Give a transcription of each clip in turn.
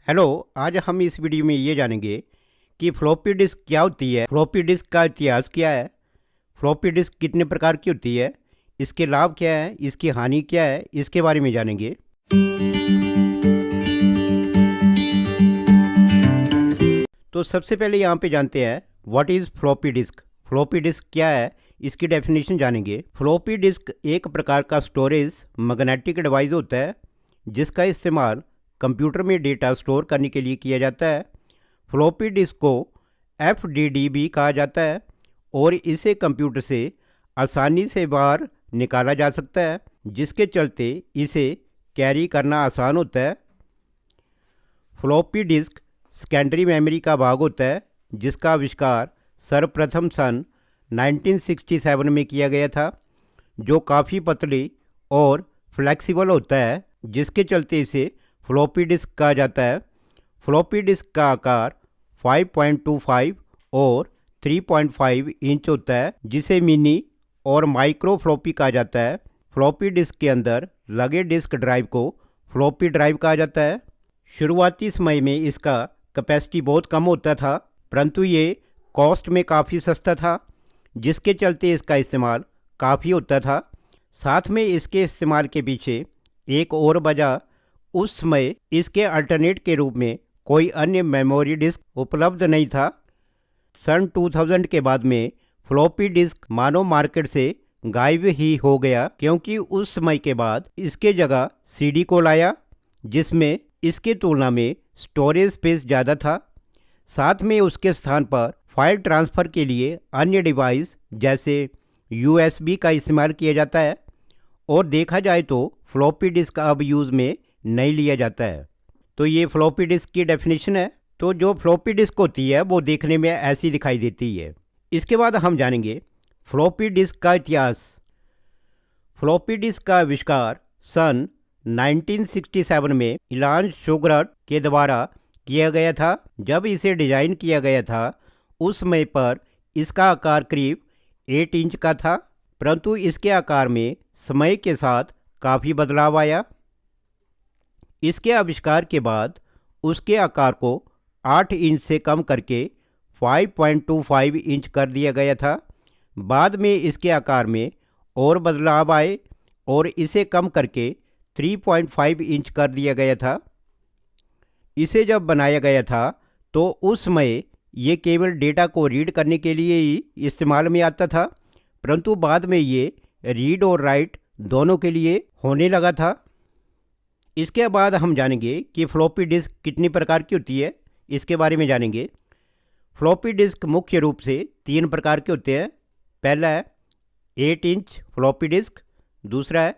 Hello. आज हम इस वीडियो में ये जानेंगे कि फ्लॉपी डिस्क क्या होती है, फ्लॉपी डिस्क का इतिहास क्या है, फ्लॉपी डिस्क कितने प्रकार की होती है, इसके लाभ क्या है, इसकी हानि क्या है, इसके बारे में जानेंगे। तो सबसे पहले यहाँ पे जानते हैं what is floppy disk. Floppy disk क्या है, इसकी डेफिनेशन जानेंगे। फ्लॉपी डिस्क एक प्रकार का स्टोरेज मैग्नेटिक डिवाइस होता है जिसका इस्तेमाल कंप्यूटर में डेटा स्टोर करने के लिए किया जाता है। फ्लॉपी डिस्क को FDD भी कहा जाता है और इसे कंप्यूटर से आसानी से बाहर निकाला जा सकता है, जिसके चलते इसे कैरी करना आसान होता है। फ्लॉपी डिस्क सेकेंडरी मेमोरी का भाग होता है जिसका आविष्कार सर्वप्रथम सन 1967 में किया गया था, जो काफ़ी पतली और फ्लेक्सिबल होता है, जिसके चलते इसे फ्लॉपी डिस्क कहा जाता है। फ्लॉपी डिस्क का आकार 5.25 और 3.5 इंच होता है, जिसे मिनी और माइक्रो फ्लॉपी कहा जाता है। फ्लॉपी डिस्क के अंदर लगे डिस्क ड्राइव को फ्लॉपी ड्राइव कहा जाता है। शुरुआती समय में इसका कैपेसिटी बहुत कम होता था, परंतु ये कॉस्ट में काफ़ी सस्ता था, जिसके चलते इसका इस्तेमाल काफ़ी होता था। साथ में इसके इस्तेमाल के पीछे एक और वजह, उस समय इसके अल्टरनेट के रूप में कोई अन्य मेमोरी डिस्क उपलब्ध नहीं था। सन 2000 के बाद में फ्लॉपी डिस्क मानव मार्केट से गायब ही हो गया, क्योंकि उस समय के बाद इसके जगह CD को लाया, जिसमें इसके तुलना में स्टोरेज स्पेस ज़्यादा था। साथ में उसके स्थान पर फाइल ट्रांसफ़र के लिए अन्य डिवाइस जैसे USB का इस्तेमाल किया जाता है, और देखा जाए तो फ्लॉपी डिस्क अब यूज़ में नहीं लिया जाता है। तो ये फ्लॉपी डिस्क की डेफिनेशन है। तो जो फ्लॉपी डिस्क होती है वो देखने में ऐसी दिखाई देती है। इसके बाद हम जानेंगे फ्लॉपी डिस्क का इतिहास। फ्लॉपी डिस्क का आविष्कार सन 1967 में इलान शोगरट के द्वारा किया गया था। जब इसे डिज़ाइन किया गया था उस समय पर इसका आकार करीब 8 इंच का था, परंतु इसके आकार में समय के साथ काफ़ी बदलाव आया। इसके आविष्कार के बाद उसके आकार को 8 इंच से कम करके 5.25 इंच कर दिया गया था। बाद में इसके आकार में और बदलाव आए और इसे कम करके 3.5 इंच कर दिया गया था। इसे जब बनाया गया था तो उस समय ये केवल डेटा को रीड करने के लिए ही इस्तेमाल में आता था, परंतु बाद में ये रीड और राइट दोनों के लिए होने लगा था। इसके बाद हम जानेंगे कि फ्लॉपी डिस्क कितनी प्रकार की होती है, इसके बारे में जानेंगे। फ्लॉपी डिस्क मुख्य रूप से 3 प्रकार के होते हैं। पहला है 8 इंच फ्लॉपी डिस्क, दूसरा है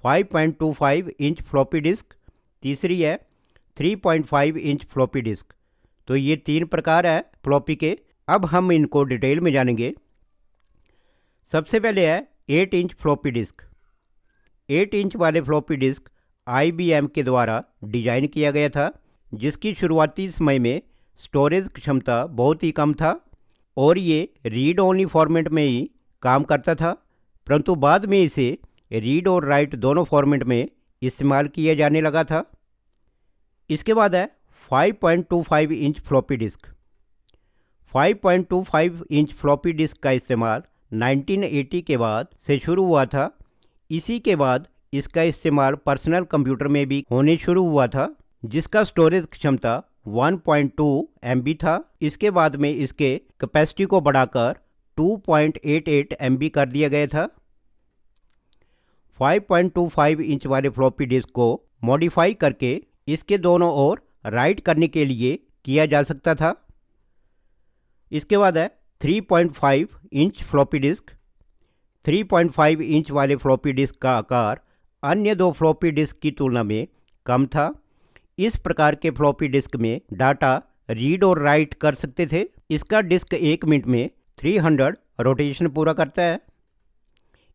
5.25 इंच फ्लॉपी डिस्क, तीसरी है 3.5 इंच फ्लॉपी डिस्क। तो ये 3 प्रकार है फ्लॉपी के। अब हम इनको डिटेल में जानेंगे। सबसे पहले है 8 इंच फ्लॉपी डिस्क। 8 इंच वाले फ्लॉपी डिस्क IBM के द्वारा डिजाइन किया गया था, जिसकी शुरुआती समय में स्टोरेज क्षमता बहुत ही कम था और ये रीड ओनली फॉर्मेट में ही काम करता था, परंतु बाद में इसे रीड और राइट दोनों फॉर्मेट में इस्तेमाल किया जाने लगा था। इसके बाद है 5.25 inch floppy disk. 5.25 inch floppy disk का इस्तेमाल 1980 के बाद से शुरू हुआ था। इसी के बाद इसका इस्तेमाल पर्सनल कंप्यूटर में भी होने शुरू हुआ था, जिसका स्टोरेज क्षमता 1.2 MB था। इसके बाद में इसके कैपेसिटी को बढ़ाकर 2.88 MB कर दिया गया था। 5.25 इंच वाले फ्लॉपी डिस्क को मॉडिफाई करके इसके दोनों ओर राइट करने के लिए किया जा सकता था। इसके बाद है 3.5 इंच फ्लॉपी डिस्क। 3.5 इंच वाले फ्लॉपी डिस्क का आकार अन्य 2 फ्लॉपी डिस्क की तुलना में कम था। इस प्रकार के फ्लॉपी डिस्क में डाटा रीड और राइट कर सकते थे। इसका डिस्क 1 मिनट में 300 रोटेशन पूरा करता है।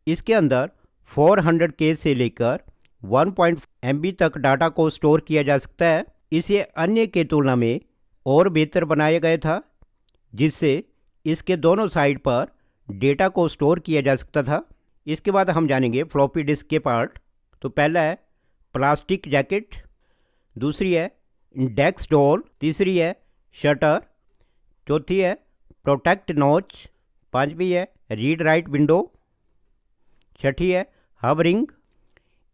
इसके अंदर 400K से लेकर 1 MB तक डाटा को स्टोर किया जा सकता है। इसे अन्य के तुलना में और बेहतर बनाया गया था, जिससे इसके दोनों साइड पर डेटा को स्टोर किया जा सकता था। इसके बाद हम जानेंगे फ्लॉपी डिस्क के पार्ट। तो पहला है प्लास्टिक जैकेट, दूसरी है इंडेक्स डोर, तीसरी है शटर, चौथी है प्रोटेक्ट नॉच, पांचवी है रीड राइट विंडो, छठी है हवरिंग।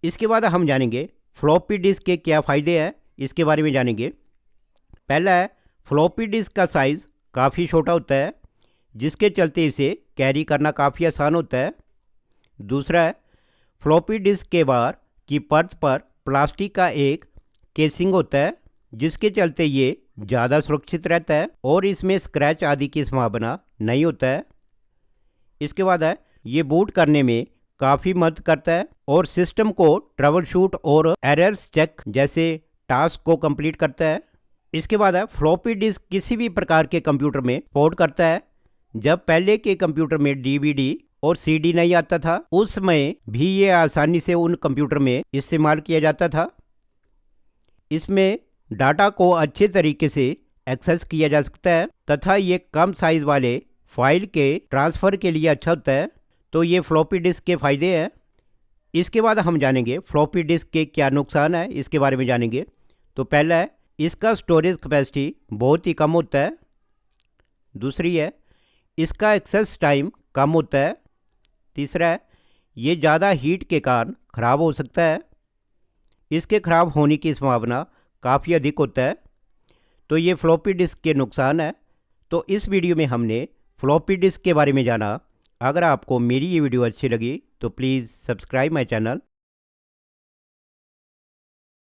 इसके बाद हम जानेंगे फ्लॉपी डिस्क के क्या फ़ायदे हैं, इसके बारे में जानेंगे। पहला है फ्लॉपी डिस्क का साइज़ काफ़ी छोटा होता है, जिसके चलते इसे कैरी करना काफ़ी आसान होता है। दूसरा है फ्लॉपी डिस्क के बाहर की परत पर प्लास्टिक का एक केसिंग होता है, जिसके चलते ये ज़्यादा सुरक्षित रहता है और इसमें स्क्रैच आदि की संभावना नहीं होता है। इसके बाद है ये बूट करने में काफ़ी मदद करता है और सिस्टम को ट्रबल शूट और एरर्स चेक जैसे टास्क को कंप्लीट करता है। इसके बाद है फ्लॉपी डिस्क किसी भी प्रकार के कंप्यूटर में सपोर्ट करता है। जब पहले के कंप्यूटर में डीवीडी और सीडी नहीं आता था, उस समय भी ये आसानी से उन कंप्यूटर में इस्तेमाल किया जाता था। इसमें डाटा को अच्छे तरीके से एक्सेस किया जा सकता है तथा ये कम साइज वाले फाइल के ट्रांसफ़र के लिए अच्छा होता है। तो ये फ्लॉपी डिस्क के फ़ायदे हैं। इसके बाद हम जानेंगे फ्लॉपी डिस्क के क्या नुकसान है, इसके बारे में जानेंगे। तो पहला है इसका स्टोरेज कैपेसिटी बहुत ही कम होता है। दूसरी है इसका एक्सेस टाइम कम होता है। तीसरा है ये ज़्यादा हीट के कारण ख़राब हो सकता है, इसके ख़राब होने की संभावना काफ़ी अधिक होता है। तो ये फ्लॉपी डिस्क के नुकसान है। तो इस वीडियो में हमने फ्लॉपी डिस्क के बारे में जाना। अगर आपको मेरी ये वीडियो अच्छी लगी तो प्लीज़ सब्सक्राइब माय चैनल